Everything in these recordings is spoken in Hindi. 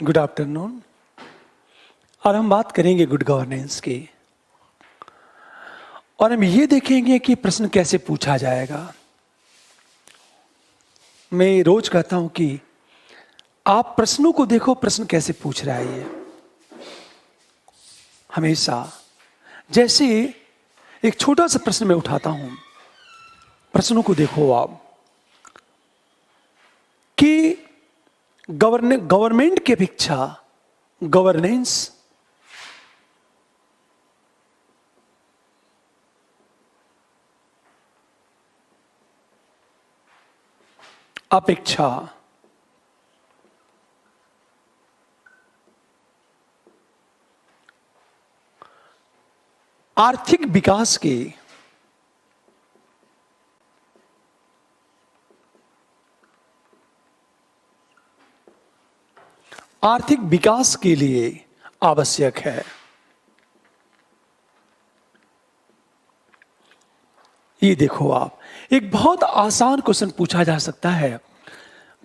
Good afternoon. और हम बात करेंगे गुड गवर्नेंस की, और हम ये देखेंगे कि प्रश्न कैसे पूछा जाएगा। मैं रोज कहता हूं कि आप प्रश्नों को देखो, प्रश्न कैसे पूछ रहा है ये। हमेशा जैसे एक छोटा सा प्रश्न मैं उठाता हूं, प्रश्नों को देखो आप कि गवर्नमेंट की अपेक्षा गवर्नेंस अपेक्षा आर्थिक विकास के लिए आवश्यक है। ये देखो आप, एक बहुत आसान क्वेश्चन पूछा जा सकता है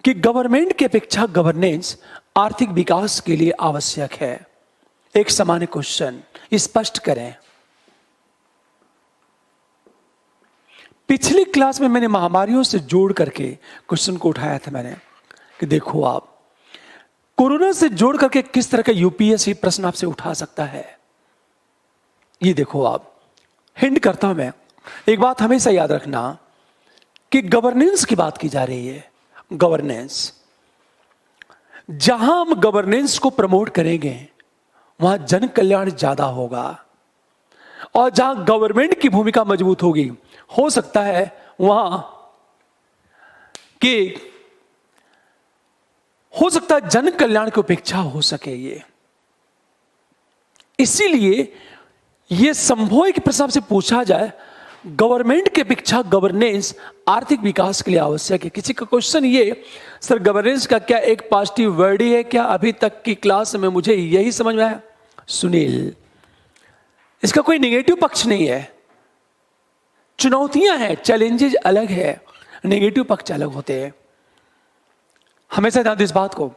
कि गवर्नमेंट की अपेक्षा गवर्नेंस आर्थिक विकास के लिए आवश्यक है। एक सामान्य क्वेश्चन स्पष्ट करें। पिछली क्लास में मैंने महामारियों से जोड़ करके क्वेश्चन को उठाया था मैंने कि देखो आप, कोरोना से जोड़ करके किस तरह का यूपीएससी प्रश्न आपसे उठा सकता है। ये देखो आप, हिंट करता हूं मैं, एक बात हमेशा याद रखना कि गवर्नेंस की बात की जा रही है। गवर्नेंस, जहां हम गवर्नेंस को प्रमोट करेंगे वहां जन कल्याण ज्यादा होगा, और जहां गवर्नमेंट की भूमिका मजबूत होगी, हो सकता है वहां जन कल्याण की उपेक्षा हो सके। ये इसीलिए यह संभव है कि प्रश्न से पूछा जाए गवर्नमेंट की अपेक्षा गवर्नेंस आर्थिक विकास के लिए आवश्यक है। किसी का क्वेश्चन ये, सर गवर्नेंस का क्या एक पॉजिटिव वर्ड ही है क्या? अभी तक की क्लास में मुझे यही समझ में आया। सुनील, इसका कोई नेगेटिव पक्ष नहीं है। चुनौतियां हैं, चैलेंजेस अलग है, नेगेटिव पक्ष अलग होते हैं। हमेशा ध्यान दो इस बात को,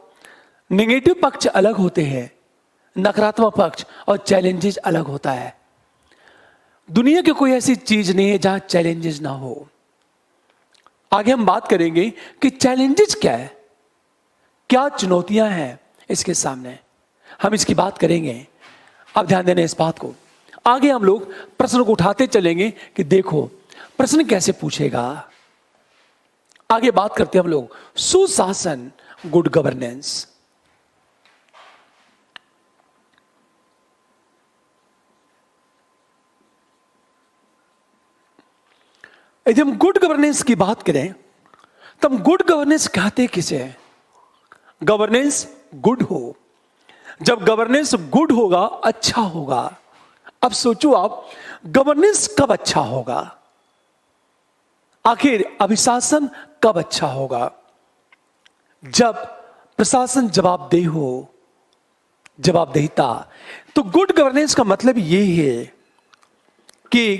नेगेटिव पक्ष अलग होते हैं, नकारात्मक पक्ष और चैलेंजेस अलग होता है। दुनिया की कोई ऐसी चीज नहीं है जहां चैलेंजेस ना हो। आगे हम बात करेंगे कि चैलेंजेस क्या है, क्या चुनौतियां हैं इसके सामने, हम इसकी बात करेंगे। अब ध्यान देना इस बात को। आगे हम लोग प्रश्न को उठाते चलेंगे कि देखो प्रश्न कैसे पूछेगा। आगे बात करते हैं हम लोग सुशासन, गुड गवर्नेंस। यदि हम गुड गवर्नेंस की बात करें तो हम गुड गवर्नेंस कहते किसे हैं? गवर्नेंस गुड हो। जब गवर्नेंस गुड होगा, अच्छा होगा। अब सोचो आप, गवर्नेंस कब अच्छा होगा? आखिर अभिशासन कब अच्छा होगा? जब प्रशासन जवाबदेह हो, जवाबदेहिता। तो गुड गवर्नेंस का मतलब यह है कि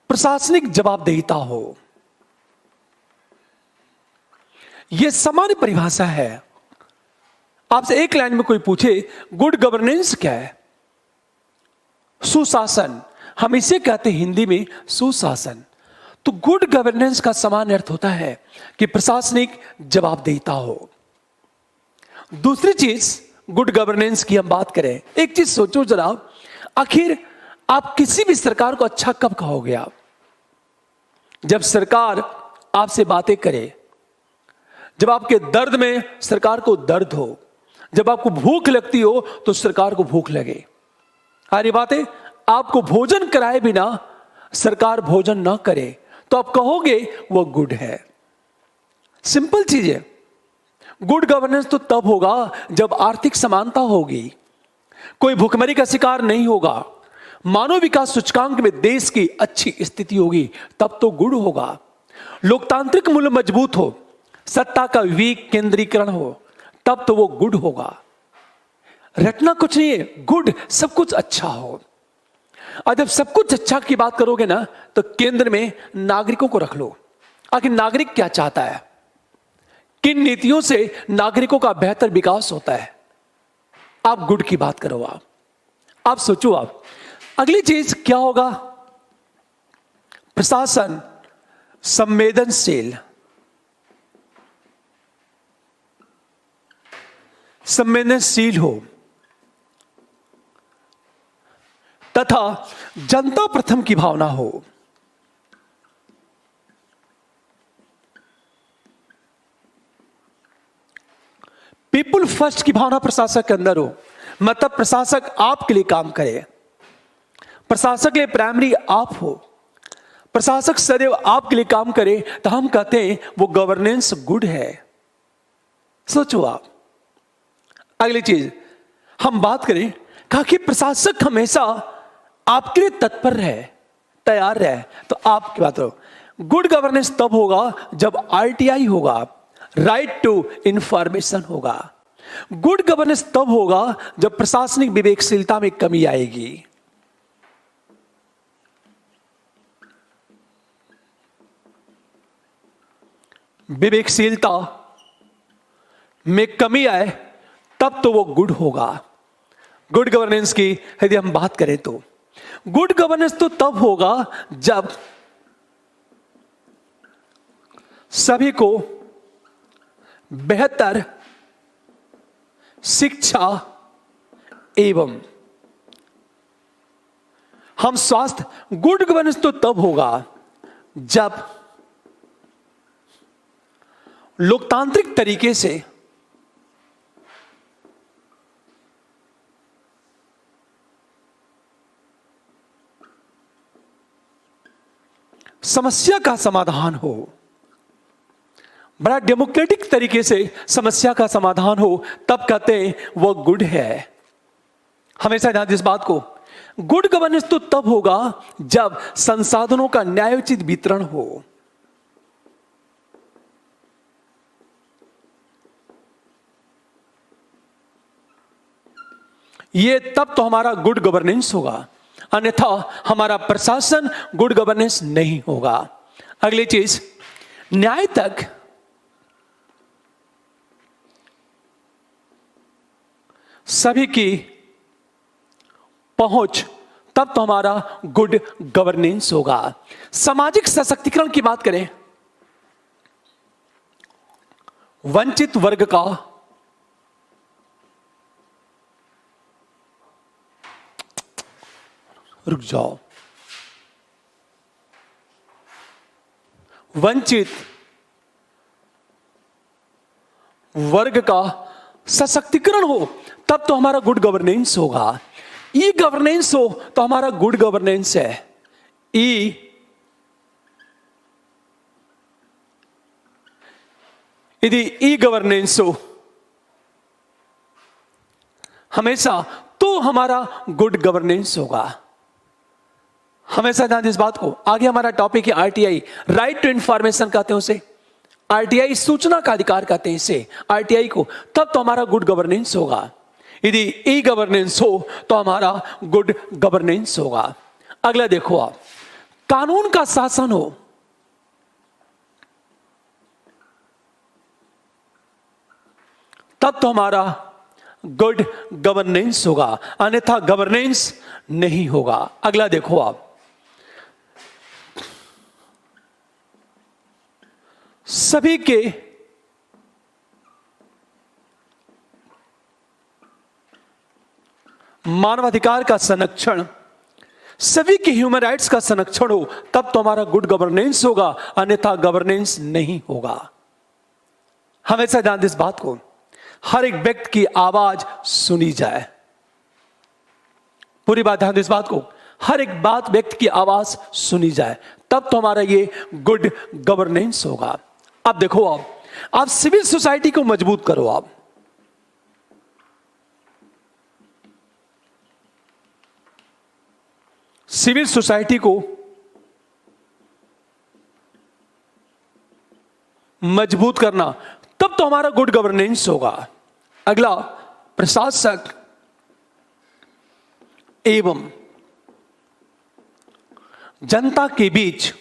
प्रशासनिक जवाबदेहिता हो। यह सामान्य परिभाषा है। आपसे एक लाइन में कोई पूछे गुड गवर्नेंस क्या है? सुशासन, हम इसे कहते हैं हिंदी में सुशासन। तो गुड गवर्नेंस का समान अर्थ होता है कि प्रशासनिक जवाबदेहिता हो। दूसरी चीज गुड गवर्नेंस की हम बात करें, एक चीज सोचो जरा, आखिर आप किसी भी सरकार को अच्छा कब कहोगे आप? जब सरकार आपसे बातें करे, जब आपके दर्द में सरकार को दर्द हो, जब आपको भूख लगती हो तो सरकार को भूख लगे। अरे बातें, आपको भोजन कराए बिना सरकार भोजन ना करे तो आप कहोगे वो गुड है। सिंपल चीज है। गुड गवर्नेंस तो तब होगा जब आर्थिक समानता होगी, कोई भुखमरी का शिकार नहीं होगा, मानव विकास सूचकांक में देश की अच्छी स्थिति होगी, तब तो गुड होगा। लोकतांत्रिक मूल्य मजबूत हो, सत्ता का विवेक केंद्रीकरण हो, तब तो वो गुड होगा। रटना कुछ नहीं है, गुड सब कुछ अच्छा हो। और जब सब कुछ अच्छा की बात करोगे ना, तो केंद्र में नागरिकों को रख लो। आखिर नागरिक क्या चाहता है? किन नीतियों से नागरिकों का बेहतर विकास होता है? आप गुड की बात करो। आप सोचो। आप अगली चीज क्या होगा? प्रशासन संवेदनशील हो तथा जनता प्रथम की भावना हो। पीपुल फर्स्ट की भावना प्रशासक के अंदर हो, मतलब प्रशासक आपके लिए काम करे, प्रशासक के लिए प्राइमरी आप हो, प्रशासक सदैव आपके लिए काम करे, तो हम कहते हैं वो गवर्नेंस गुड है। सोचो आप। अगली चीज हम बात करें, कहा कि प्रशासक हमेशा आपके लिए तत्पर रहे, तैयार रहे, तो आप की बात करो। गुड गवर्नेंस तब होगा जब आरटीआई होगा, राइट टू इंफॉर्मेशन होगा। गुड गवर्नेंस तब होगा जब प्रशासनिक विवेकशीलता में कमी आएगी। विवेकशीलता में कमी आए तब तो वो गुड होगा। गुड गवर्नेंस की यदि हम बात करें तो गुड गवर्नेंस तो तब होगा जब सभी को बेहतर शिक्षा एवं हम स्वास्थ्य। गुड गवर्नेंस तो तब होगा जब लोकतांत्रिक तरीके से समस्या का समाधान हो, बड़ा डेमोक्रेटिक तरीके से समस्या का समाधान हो, तब कहते हैं वो गुड है। हमेशा ध्यान दें इस बात को। गुड गवर्नेंस तो तब होगा जब संसाधनों का न्यायोचित वितरण हो। ये तब तो हमारा गुड गवर्नेंस होगा, अन्यथा हमारा प्रशासन गुड गवर्नेंस नहीं होगा। अगली चीज, न्याय तक सभी की पहुंच, तब तो हमारा गुड गवर्नेंस होगा। सामाजिक सशक्तिकरण की बात करें, वंचित वर्ग का रुक जाओ, वंचित वर्ग का सशक्तिकरण हो, तब तो हमारा गुड गवर्नेंस होगा। ई गवर्नेंस हो तो हमारा गुड गवर्नेंस है। यदि ई गवर्नेंस हो हमेशा, तो हमारा गुड गवर्नेंस होगा। हमेशा ध्यान दें इस बात को। आगे हमारा टॉपिक है आरटीआई, राइट टू इंफॉर्मेशन कहते हैं उसे। आरटीआई सूचना का अधिकार कहते हैं इसे, आरटीआई को। तब तो हमारा गुड गवर्नेंस होगा। यदि ई गवर्नेंस हो तो हमारा गुड गवर्नेंस होगा। अगला देखो आप, कानून का शासन हो, तब तो हमारा गुड गवर्नेंस होगा, अन्यथा गवर्नेंस नहीं होगा। अगला देखो आप, सभी के मानवाधिकार का संरक्षण, सभी के ह्यूमन राइट्स का संरक्षण हो, तब तो हमारा गुड गवर्नेंस होगा, अन्यथा गवर्नेंस नहीं होगा। हमेशा ध्यान दें इस बात को। हर एक व्यक्ति की आवाज सुनी जाए। पूरी बात ध्यान दें इस बात को। हर एक बात व्यक्ति की आवाज सुनी जाए, तब तो हमारा ये गुड गवर्नेंस होगा। अब देखो, आप सिविल सोसाइटी को मजबूत करो। आप सिविल सोसाइटी को मजबूत करना, तब तो हमारा गुड गवर्नेंस होगा। अगला, प्रशासक एवं जनता के बीच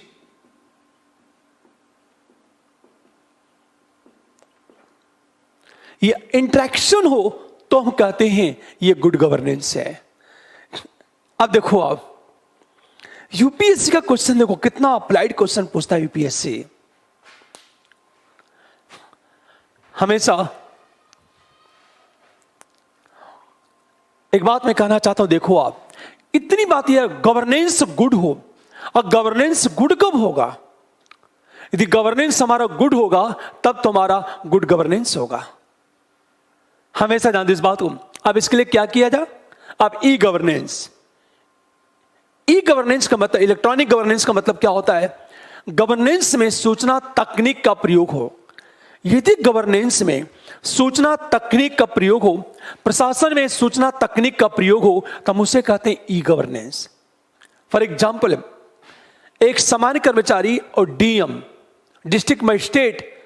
ये इंटरेक्शन हो तो हम कहते हैं ये गुड गवर्नेंस है। अब देखो, आप यूपीएससी का क्वेश्चन देखो, कितना अप्लाइड क्वेश्चन पूछता है यूपीएससी। हमेशा एक बात मैं कहना चाहता हूं, देखो आप, इतनी बात यह गवर्नेंस गुड हो, और गवर्नेंस गुड कब होगा? यदि गवर्नेंस हमारा गुड होगा तब तुम्हारा गुड गवर्नेंस होगा। हमेशा ध्यान दो इस बात को। अब इसके लिए क्या किया जाए? अब ई गवर्नेंस का मतलब, इलेक्ट्रॉनिक गवर्नेंस का मतलब क्या होता है? गवर्नेंस में सूचना तकनीक का प्रयोग हो। यदि गवर्नेंस में सूचना तकनीक का प्रयोग हो, प्रशासन में सूचना तकनीक का प्रयोग हो, तो हम उसे कहते हैं ई गवर्नेंस। फॉर एग्जाम्पल, एक सामान्य कर्मचारी और डीएम, डिस्ट्रिक्ट मजिस्ट्रेट,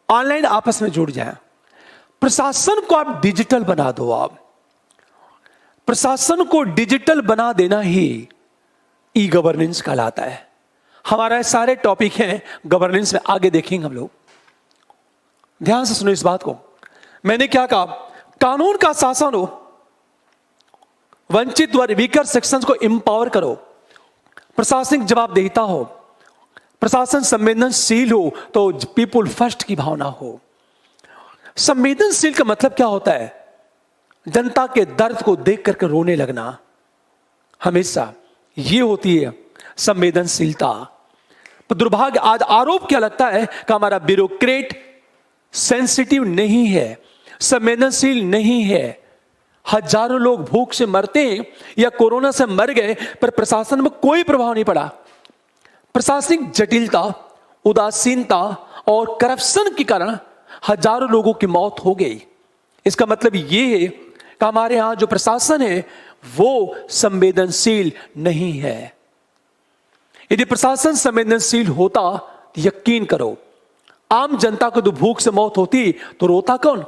ऑनलाइन आपस में जुड़ जाए। प्रशासन को आप डिजिटल बना दो। आप प्रशासन को डिजिटल बना देना ही ई गवर्नेंस कहलाता है। हमारा सारे टॉपिक हैं गवर्नेंस में, आगे देखेंगे हम लोग। ध्यान से सुनो इस बात को। मैंने क्या कहा? कानून का शासन हो, वंचित वर्ग, वीकर सेक्शंस को इंपावर करो, प्रशासनिक जवाबदेहिता हो, प्रशासन संवेदनशील हो, तो पीपुल फर्स्ट की भावना हो। संवेदनशील का मतलब क्या होता है? जनता के दर्द को देख करके रोने लगना। हमेशा ये होती है संवेदनशीलता। पर दुर्भाग्य, आज आरोप क्या लगता है कि हमारा ब्यूरोक्रेट सेंसिटिव नहीं है, संवेदनशील नहीं है। हजारों लोग भूख से मरते हैं या कोरोना से मर गए, पर प्रशासन में कोई प्रभाव नहीं पड़ा। प्रशासनिक जटिलता, उदासीनता और करप्शन के कारण हजारों लोगों की मौत हो गई। इसका मतलब यह है कि हमारे यहां जो प्रशासन है वो संवेदनशील नहीं है। यदि प्रशासन संवेदनशील होता तो यकीन करो, आम जनता को तो भूख से मौत होती तो रोता कौन?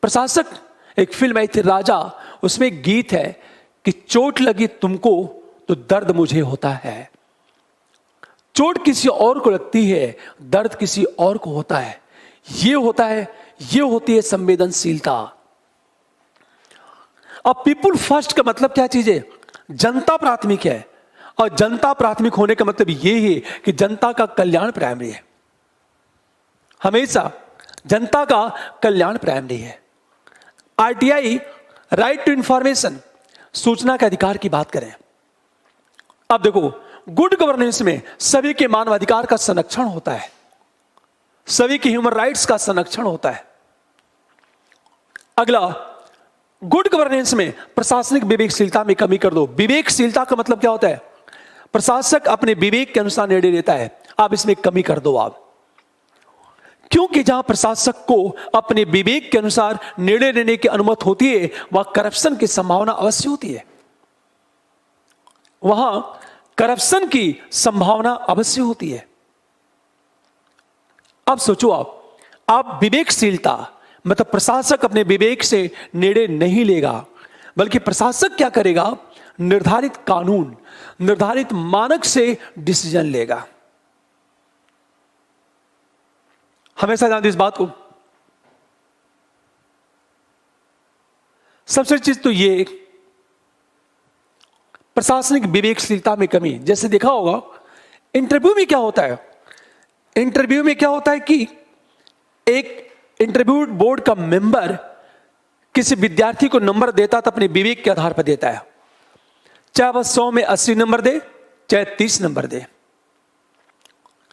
प्रशासक। एक फिल्म आई थी राजा, उसमें एक गीत है कि चोट लगी तुमको तो दर्द मुझे होता है। चोट किसी और को लगती है, दर्द किसी और को होता है। ये होती है संवेदनशीलता। अब पीपुल फर्स्ट का मतलब क्या चीज है? जनता प्राथमिक है, और जनता प्राथमिक होने का मतलब यह है कि जनता का कल्याण प्राइमरी है। हमेशा जनता का कल्याण प्राइमरी है। आरटीआई, राइट टू इंफॉर्मेशन, सूचना के अधिकार की बात करें। अब देखो, गुड गवर्नेंस में सभी के मानवाधिकार का संरक्षण होता है, सभी के ह्यूमन राइट्स का संरक्षण होता है। अगला, गुड गवर्नेंस में प्रशासनिक विवेकशीलता में कमी कर दो। विवेकशीलता का मतलब क्या होता है? प्रशासक अपने विवेक के अनुसार निर्णय लेता है, आप इसमें कमी कर दो। आप क्योंकि जहां प्रशासक को अपने विवेक के अनुसार निर्णय लेने की अनुमति होती है, वहां करप्शन की संभावना अवश्य होती है। वहां करप्शन की संभावना अवश्य होती है। अब सोचो, आप विवेकशीलता मतलब प्रशासक अपने विवेक से निर्णय नहीं लेगा, बल्कि प्रशासक क्या करेगा? निर्धारित कानून, निर्धारित मानक से डिसीजन लेगा। हमेशा ध्यान दो इस बात को। सबसे चीज तो ये प्रशासनिक विवेकशीलता में कमी। जैसे देखा होगा, इंटरव्यू में क्या होता है? इंटरव्यू में क्या होता है कि एक इंटरव्यू बोर्ड का मेंबर किसी विद्यार्थी को नंबर देता तो अपने विवेक के आधार पर देता है, चाहे वह 100 में 80 नंबर दे, चाहे 30 नंबर दे।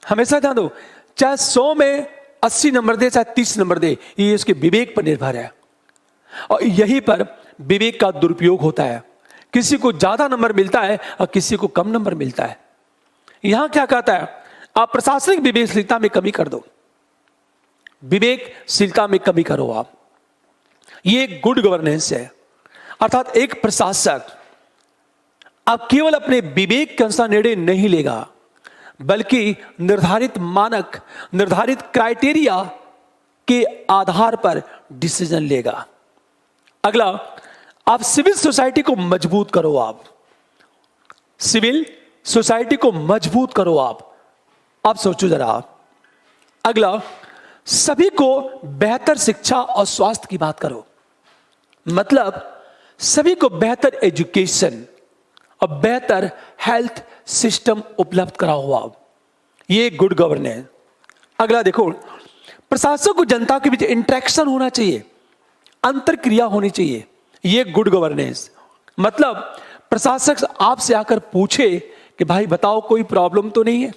हमेशा ध्यान दो, चाहे 100 में 80 नंबर दे, चाहे 30 नंबर दे, ये उसके विवेक पर निर्भर है। और यहीं पर विवेक का दुरुपयोग होता है। किसी को ज्यादा नंबर मिलता है और किसी को कम नंबर मिलता है। यहां क्या कहता है? आप प्रशासनिक विवेकशीलता में कमी कर दो, विवेकशीलता में कमी करो आप। ये एक गुड गवर्नेंस है। अर्थात एक प्रशासक अब केवल अपने विवेक के अनुसार निर्णय नहीं लेगा, बल्कि निर्धारित मानक, निर्धारित क्राइटेरिया के आधार पर डिसीजन लेगा। अगला, आप सिविल सोसाइटी को मजबूत करो। आप सिविल सोसाइटी को मजबूत करो। आप सोचो जरा। अगला, सभी को बेहतर शिक्षा और स्वास्थ्य की बात करो, मतलब सभी को बेहतर एजुकेशन और बेहतर हेल्थ सिस्टम उपलब्ध कराओ आप। ये गुड गवर्नेंस। अगला देखो, प्रशासक को जनता के बीच इंटरेक्शन होना चाहिए, अंतर क्रिया होनी चाहिए। ये गुड गवर्नेंस, मतलब प्रशासक आपसे आकर पूछे कि भाई बताओ कोई प्रॉब्लम तो नहीं है,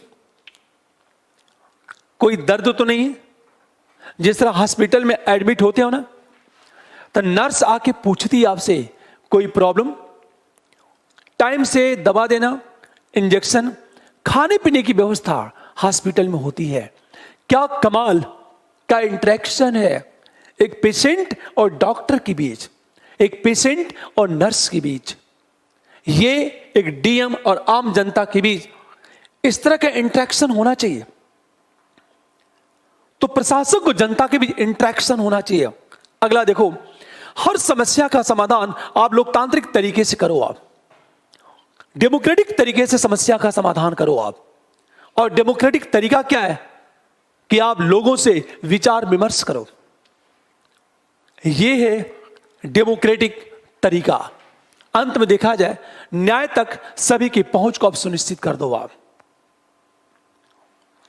कोई दर्द तो नहीं है। जिस तरह हॉस्पिटल में एडमिट होते हो ना, तो नर्स आके पूछती है आपसे कोई प्रॉब्लम, टाइम से दवा देना, इंजेक्शन, खाने पीने की व्यवस्था हॉस्पिटल में होती है। क्या कमाल का इंटरेक्शन है एक पेशेंट और डॉक्टर के बीच, एक पेशेंट और नर्स के बीच, ये एक डीएम और आम जनता के बीच इस तरह का इंटरेक्शन होना चाहिए। तो प्रशासक को जनता के बीच इंटरेक्शन होना चाहिए। अगला देखो, हर समस्या का समाधान आप लोकतांत्रिक तरीके से करो, आप डेमोक्रेटिक तरीके से समस्या का समाधान करो आप। और डेमोक्रेटिक तरीका क्या है कि आप लोगों से विचार विमर्श करो, यह है डेमोक्रेटिक तरीका। अंत में देखा जाए, न्याय तक सभी की पहुंच को आप सुनिश्चित कर दो आप,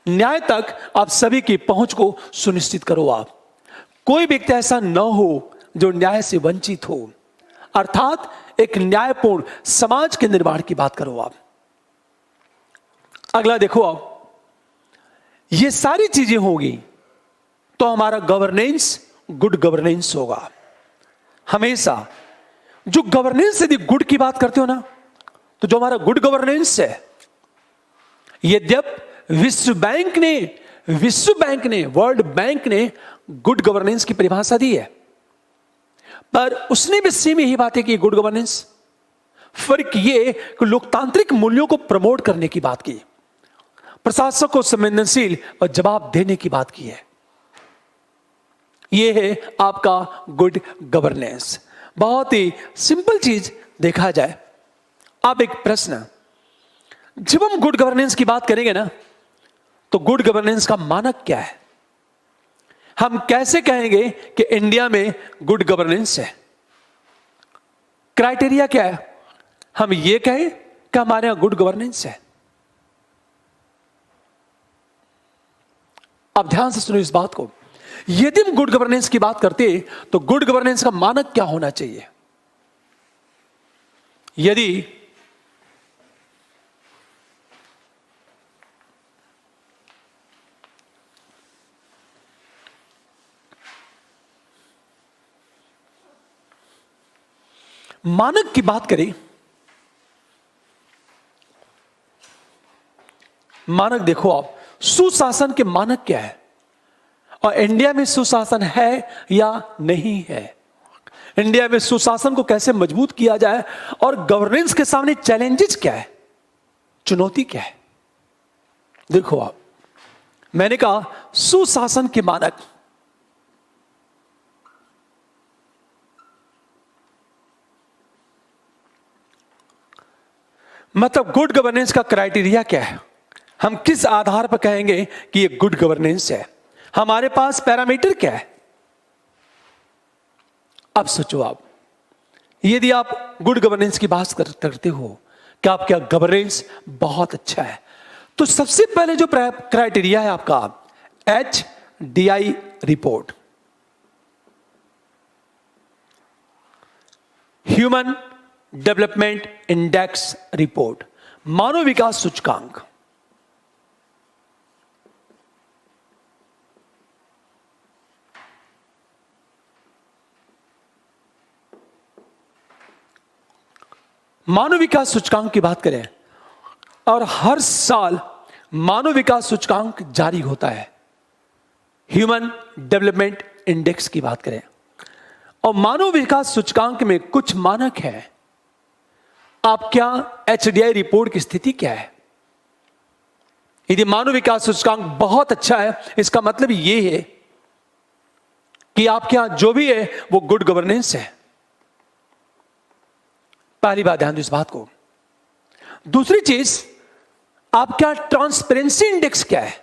न्याय तक आप सभी की पहुंच को सुनिश्चित करो आप। कोई व्यक्ति ऐसा न हो जो न्याय से वंचित हो, अर्थात एक न्यायपूर्ण समाज के निर्माण की बात करो आप। अगला देखो, आप ये सारी चीजें होगी तो हमारा गवर्नेंस गुड गवर्नेंस होगा। हमेशा जो गवर्नेंस यदि गुड की बात करते हो ना, तो जो हमारा गुड गवर्नेंस है, यद्यपि विश्व बैंक ने वर्ल्ड बैंक ने गुड गवर्नेंस की परिभाषा दी है, पर उसने भी सेम यही बात है कि गुड गवर्नेंस। फर्क ये कि लोकतांत्रिक मूल्यों को प्रमोट करने की बात की, प्रशासक को संवेदनशील और जवाब देने की बात की है। यह है आपका गुड गवर्नेंस। बहुत ही सिंपल चीज देखा जाए। अब एक प्रश्न, जब हम गुड गवर्नेंस की बात करेंगे ना, तो गुड गवर्नेंस का मानक क्या है? हम कैसे कहेंगे कि इंडिया में गुड गवर्नेंस है? क्राइटेरिया क्या है? हम ये कहें कि हमारे यहां गुड गवर्नेंस है। अब ध्यान से सुनो इस बात को। यदि हम गुड गवर्नेंस की बात करते हैं, तो गुड गवर्नेंस का मानक क्या होना चाहिए? यदि मानक की बात करें, मानक देखो आप, सुशासन के मानक क्या है और इंडिया में सुशासन है या नहीं है, इंडिया में सुशासन को कैसे मजबूत किया जाए और गवर्नेंस के सामने चैलेंजेस क्या है, चुनौती क्या है। देखो आप, मैंने कहा सुशासन के मानक, मतलब गुड गवर्नेंस का क्राइटेरिया क्या है, हम किस आधार पर कहेंगे कि ये गुड गवर्नेंस है, हमारे पास पैरामीटर क्या है। अब सोचो आप, यदि आप गुड गवर्नेंस की बात करते हो कि आपका गवर्नेंस बहुत अच्छा है, तो सबसे पहले जो क्राइटेरिया है आपका HDI report, human development index report, मानव विकास सूचकांक। मानव विकास सूचकांक की बात करें, और हर साल मानव विकास सूचकांक जारी होता है। ह्यूमन डेवलपमेंट इंडेक्स की बात करें, और मानव विकास सूचकांक में कुछ मानक है। आप क्या HDI रिपोर्ट की स्थिति क्या है? यदि मानव विकास सूचकांक बहुत अच्छा है, इसका मतलब यह है कि आपके यहां जो भी है वो गुड गवर्नेंस है। पहली बात ध्यान दो इस बात को। दूसरी चीज, आपका ट्रांसपेरेंसी इंडेक्स क्या है?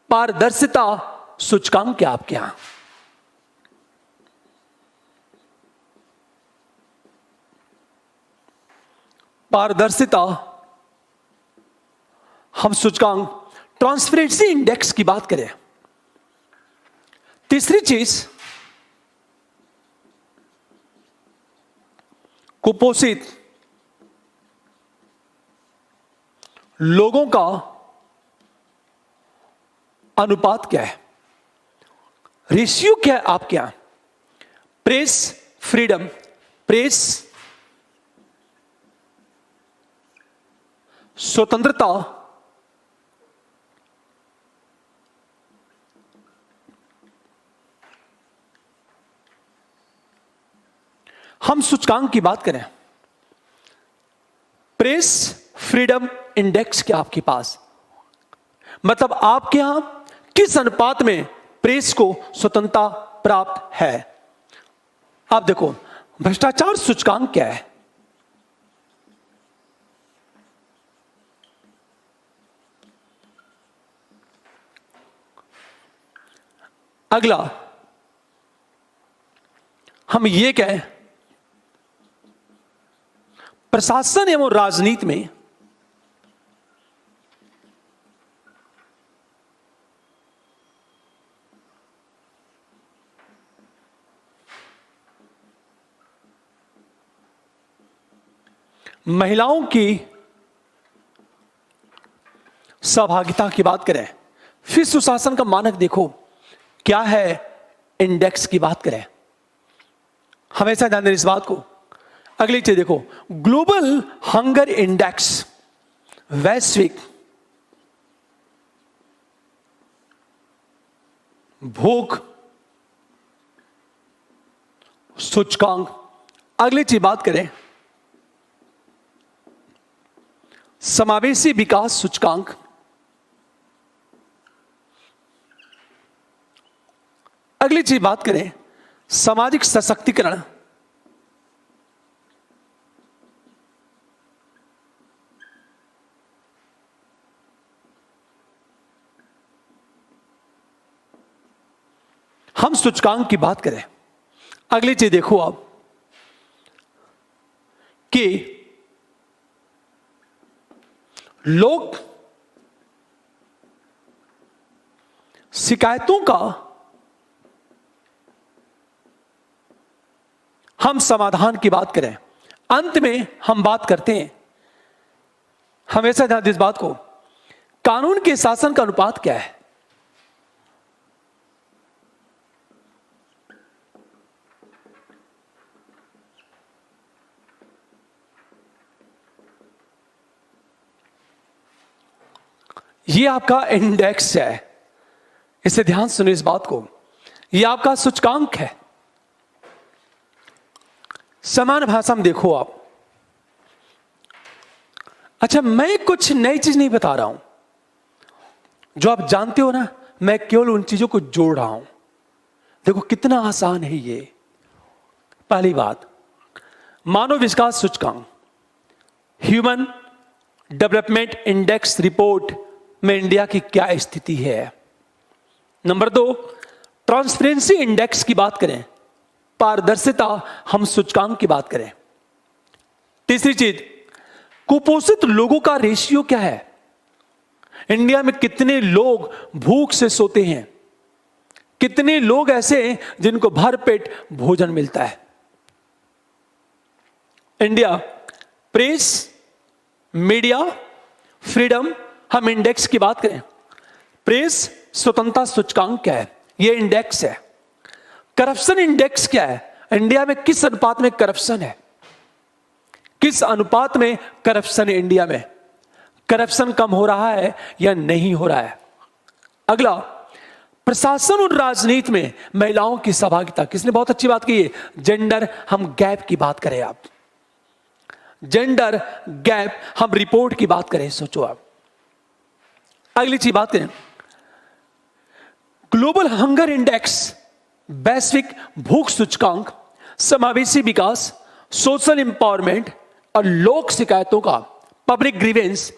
पारदर्शिता सूचकांक क्या आपके यहां? पारदर्शिता, हम सूचकांक ट्रांसपेरेंसी इंडेक्स की बात करें। तीसरी चीज कुपोषित लोगों का अनुपात क्या है, रेशियो क्या है आपके यहां? प्रेस फ्रीडम, प्रेस स्वतंत्रता, हम सूचकांक की बात करें, प्रेस फ्रीडम इंडेक्स क्या आपके पास, मतलब आपके यहां किस अनुपात में प्रेस को स्वतंत्रता प्राप्त है? आप देखो भ्रष्टाचार सूचकांक क्या है? अगला हम ये कहें प्रशासन एवं राजनीति में महिलाओं की सहभागिता की बात करें, फिर सुशासन का मानक देखो क्या है, इंडेक्स की बात करें, हमेशा ध्यान दें इस बात को। अगली चीज देखो ग्लोबल हंगर इंडेक्स, वैश्विक भूख सूचकांक। अगली चीज बात करें समावेशी विकास सूचकांक। अगली चीज बात करें सामाजिक सशक्तिकरण। हम सूचकांक की बात करें, अगली चीज देखो आप कि लोग शिकायतों का हम समाधान की बात करें, अंत में हम बात करते हैं, हमेशा ध्यान दें इस बात को, कानून के शासन का अनुपात क्या है? ये आपका इंडेक्स है, इसे ध्यान सुनिए इस बात को, ये आपका सूचकांक है। समान भाषा में देखो आप। अच्छा मैं कुछ नई चीज नहीं बता रहा हूं, जो आप जानते हो ना, मैं केवल उन चीजों को जोड़ रहा हूं। देखो कितना आसान है ये। पहली बात, मानव विकास सूचकांक, ह्यूमन डेवलपमेंट इंडेक्स रिपोर्ट में इंडिया की क्या स्थिति है। नंबर 2, ट्रांसपेरेंसी इंडेक्स की बात करें, पारदर्शिता हम सूचकांक की बात करें। तीसरी चीज, कुपोषित लोगों का रेशियो क्या है, इंडिया में कितने लोग भूख से सोते हैं, कितने लोग ऐसे हैं जिनको भरपेट भोजन मिलता है। इंडिया प्रेस मीडिया फ्रीडम, हम इंडेक्स की बात करें, प्रेस स्वतंत्रता सूचकांक क्या है, यह इंडेक्स है। करप्शन इंडेक्स क्या है, इंडिया में किस अनुपात में करप्शन है, किस अनुपात में करप्शन है इंडिया में, करप्शन कम हो रहा है या नहीं हो रहा है। अगला, प्रशासन और राजनीति में महिलाओं की सहभागिता, किसने बहुत अच्छी बात की है, जेंडर हम गैप की बात करें, आप जेंडर गैप हम रिपोर्ट की बात करें, सोचो आप। अगली चीज बात करें ग्लोबल हंगर इंडेक्स, वैश्विक भूख सूचकांक, समावेशी विकास, सोशल इंपावरमेंट और लोक शिकायतों का, पब्लिक ग्रीवेंस,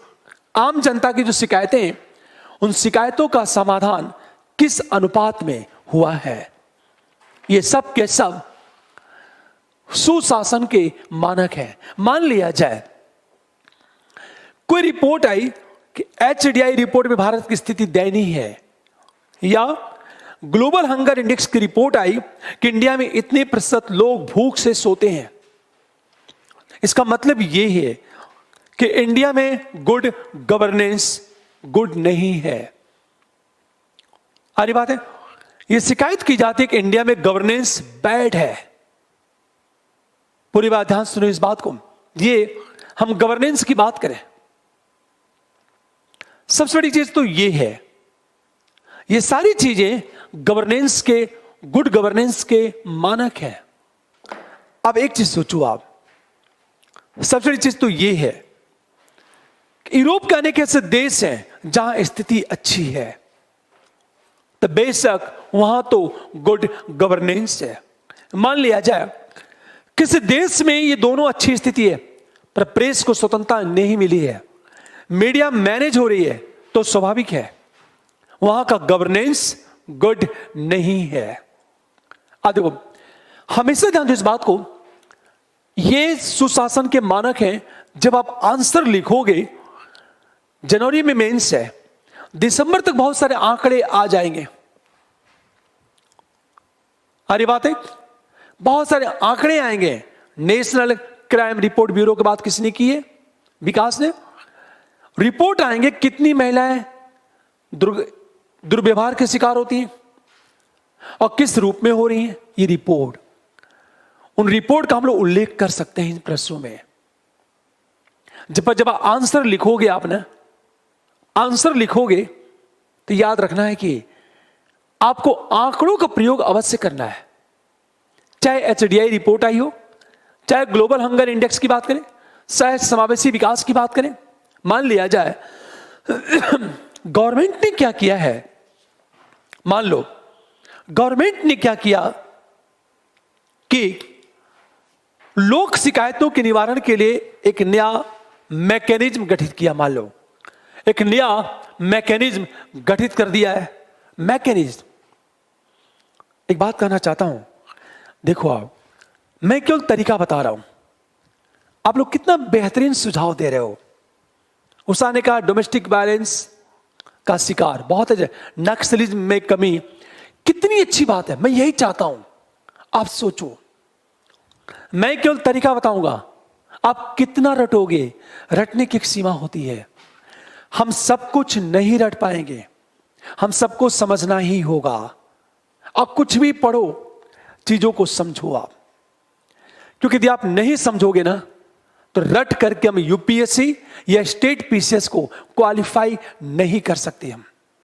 आम जनता की जो शिकायतें हैं उन शिकायतों का समाधान किस अनुपात में हुआ है। ये सब के सब सुशासन के मानक हैं। मान लिया जाए कोई रिपोर्ट आई कि HDI रिपोर्ट में भारत की स्थिति दयनीय है, या ग्लोबल हंगर इंडेक्स की रिपोर्ट आई कि इंडिया में इतने प्रतिशत लोग भूख से सोते हैं। इसका मतलब यह है कि इंडिया में गुड गवर्नेंस गुड नहीं है। आरी बात है, यह शिकायत की जाती है कि इंडिया में गवर्नेंस बैड है। पूरी बात ध्यान सुनो इस बात को, ये हम गवर्नेंस की बात करें, सबसे बड़ी चीज तो ये है, ये सारी चीजें गवर्नेंस के, गुड गवर्नेंस के मानक हैं। अब एक चीज सोचो आप, सबसे बड़ी चीज तो ये है कि यूरोप के अनेक ऐसे देश हैं जहां स्थिति अच्छी है, तो बेशक वहां तो गुड गवर्नेंस है। मान लिया जाए किसी देश में ये दोनों अच्छी स्थिति है, पर प्रेस को स्वतंत्रता नहीं मिली है, मीडिया मैनेज हो रही है, तो स्वाभाविक है वहां का गवर्नेंस गुड नहीं है। अब देखो, हमेशा ध्यान दो इस बात को, ये सुशासन के मानक हैं। जब आप आंसर लिखोगे, जनवरी में मेंस है, दिसंबर तक बहुत सारे आंकड़े आ जाएंगे। अरे बात है, बहुत सारे आंकड़े आएंगे। नेशनल क्राइम रिपोर्ट ब्यूरो की बात किसने की है? विकास ने। रिपोर्ट आएंगे कितनी महिलाएं दुर्व्यवहार के शिकार होती हैं और किस रूप में हो रही हैं, ये रिपोर्ट, उन रिपोर्ट का हम लोग उल्लेख कर सकते हैं इन प्रश्नों में। जब आप आंसर लिखोगे, आपने आंसर लिखोगे तो याद रखना है कि आपको आंकड़ों का प्रयोग अवश्य करना है। चाहे HDI रिपोर्ट आई हो, चाहे ग्लोबल हंगर इंडेक्स की बात करें, चाहे समावेशी विकास की बात करें। मान लिया जाए गवर्नमेंट ने क्या किया है, मान लो गवर्नमेंट ने क्या किया कि लोक शिकायतों के निवारण के लिए एक नया मैकेनिज्म गठित किया। मान लो एक नया मैकेनिज्म गठित कर दिया है। मैकेनिज्म, एक बात कहना चाहता हूं, देखो आप, मैं केवल तरीका बता रहा हूं, आप लोग कितना बेहतरीन सुझाव दे रहे हो। उषा ने कहा डोमेस्टिक वायलेंस का शिकार बहुत है, नक्सलिज्म में कमी, कितनी अच्छी बात है। मैं यही चाहता हूं, आप सोचो, मैं केवल तरीका बताऊंगा, आप कितना रटोगे, रटने की एक सीमा होती है। हम सब कुछ नहीं रट पाएंगे, हम सबको समझना ही होगा। आप कुछ भी पढ़ो, चीजों को समझो आप, क्योंकि यदि आप नहीं समझोगे ना, तो रट करके हम UPSC या स्टेट PCS को क्वालिफाई नहीं कर सकते हम।